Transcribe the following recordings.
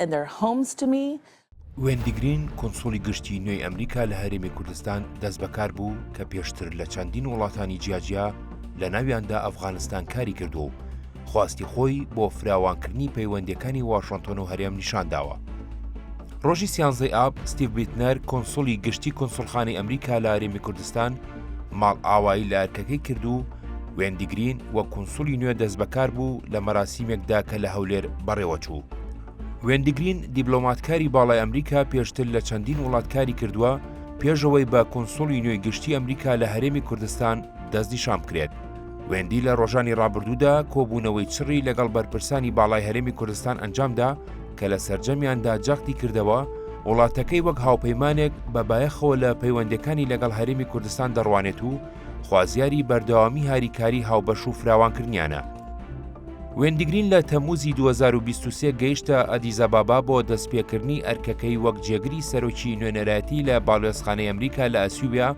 and their homes to me. وێندی گرین کۆنسۆلی گشتی نوێی ئەمریکا لە هەرێمی کوردستان دەست بەکار بوو کە پێشتر لە چەندین وڵاتانی جیاجیا لە ناویاندا ئەفغانستان کاری کردو و خواستی خۆی بۆ فراوانکردنی پەیوەندیەکانی واشنتن و هەرێم نیشانداوە. ڕۆژی 13 ئاب ستیڤ بیتنەر کۆنسۆلی گشتی کۆنسۆلخانەی ئەمریکا لە هەرێمی کوردستان ماڵ ئاوایی لە ئەرکەکەی کرد و وێندی گرین وە کۆنسۆلی نوێ دەست بەکار بوو لە مەراسیمێکدا کە لە هەولێر بەڕێوە چوو. وێندی گرین دیبلۆماتکاری باڵای ئەمریکا پێشتر لە چەندین وڵات کاری کردووە پێشەوەی بە کۆنسۆلی نوێی گشتی ئەمریکا لە هەرێمی کوردستان دەستنیشان بکرێت. وێندی لە ڕۆژانی ڕابردوودا کۆبوونەوەی چڕی لەگەڵ بەرپرسانی باڵای هەرێمی کوردستان ئەنجامدا کە لە سەرجەمیاندا جەختی کردەوە وڵاتەکەی وەک هاوپەیمانێک بەبایەخەوە لە پەیوەندەکانی لەگەڵ هەرێمی کوردستان دەڕوانێت و خوازیاری بەردەوامی هاریکاری هاوبەش و فراوانکردنیانە. وێندی گرین لە تەمووزی 2023 گەیشتە ئەدیزابابا بۆ دەستپێکردنی ئەرکەکەی وەک جێگری سەرۆکی نوێنەرایەتی لە باڵێۆزخانەی ئەمریکا لە ئەسیوبیا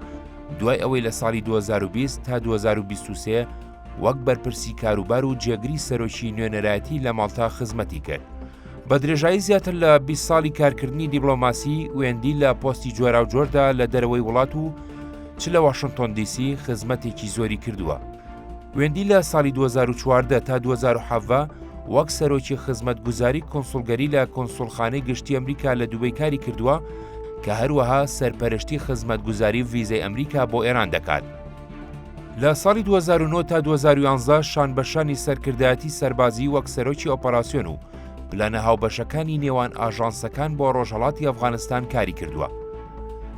دوای ئەوەی لە ساڵی 2020 تا 2023 وەک بەرپرسی کاروبار و جێگری سەرۆکی نوێنەرایەتی لە ماڵتا خزمەتی کرد. بە درێژایی زیاتر لە 20 ساڵی کارکردنی دیبلۆماسی وێندی لە پۆستی جۆرا و جۆردا لە دەرەوەی وڵات و چ لە واشنتن دیسی خزمەتێکی زۆری کردووە. وێندی لە ساڵی 2014 تا 2017 وەک سەرۆکی خزمەتگوزاری کۆنسڵگەری لە کۆنسڵخانەی گشتی ئەمریکا لە دووبەی کاری کردووە کە هەروەها سەرپەرشتی خزمەتگوزاری ڤیزەی ئەمریکا بۆ ئێران دەکات. لە ساڵی 2009 تا 2011 شان بەشانی سەرکردایەتی سەربازی وەک سەرۆکی ئۆپەراسیۆن و پلانە هاوبەشەکانی نێوان ئاژانسەکان بۆ ڕۆژهەڵاتی ئەفغانستان کاری کردووە.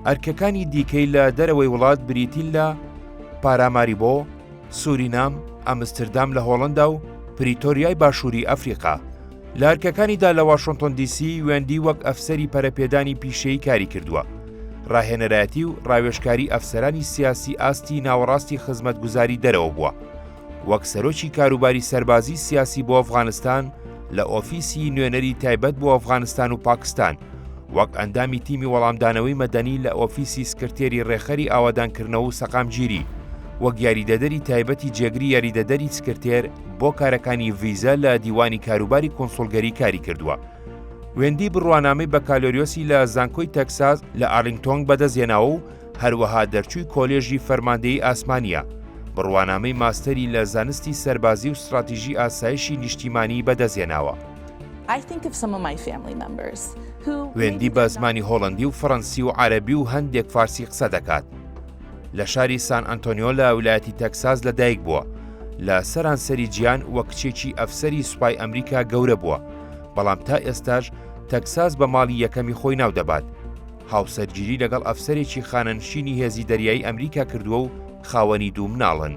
ئەرکەکانی دیکەی لە دەرەوەی وڵات بریتین لە پاراماریبۆ، سورینام، ئەمستردام لە هۆڵندا و پریتۆریای باشووری ئەفریقا. لە ئەرکەکانیدا لە واشنتن دیسی وێندی وەک ئەفسەری پەرەپێدانی پیشەیی کاری کردووە. ڕاهێنەرایەتی و ڕاوێژکاری ئەفسەرانی سیاسی ئاستی ناوەڕاستی خزمەتگوزاری دەرەوە بووە. وەک سەرۆکی کاروباری سەربازی سیاسی بۆ ئەفغانستان لە ئۆفیسی نوێنەری تایبەت بۆ ئەفغانستان و پاکستان، وەک ئەندامی تیمی وەڵامدانەوەی مەدەنی لە ئۆفیسی سکرتێری ڕێخەری ئاوادانکردنەوە و سەقامگیری، وەک یاریدەدەری تایبەتی جێگری یاریدەدەری سکرتێر بۆ کارەکانی ڤیزە لە دیوانی کاروباری کۆنسڵگەری کاری کردووە. وێندی بڕوانامەی بەکالۆریۆسی لە زانکۆی تەکساس لە ئارلینگتۆن بەدەستهێناوە و هەروەها دەرچووی کۆلێژی فەرماندەیی ئاسمانیە. بڕوانامەی ماستەری لە زانستی سەربازی و استراتیژی ئاسایشی نیشتیمانی بەدەستهێناوە. وێندی بە زمانی هۆڵندی و فەڕەنسی و عەرەبی و هەندێک فارسی قسە دەکات. لە شاری سان ئەنتۆنیۆ لە ویلایەتی تەکساس لەدایک بووە. لە سەرانسەری گیان وەک کچێکی ئەفسەری سوپای ئەمریکا گەورە بووە، بەڵام تا ئێستاش تەکساس بە ماڵی یەکەمی خۆی ناو دەبات. هاوسەرگیری لەگەڵ ئەفسەرێکی خانەنشینی هێزی دەریایی ئەمریکا کردووە و خاوەنی دوو مناڵن.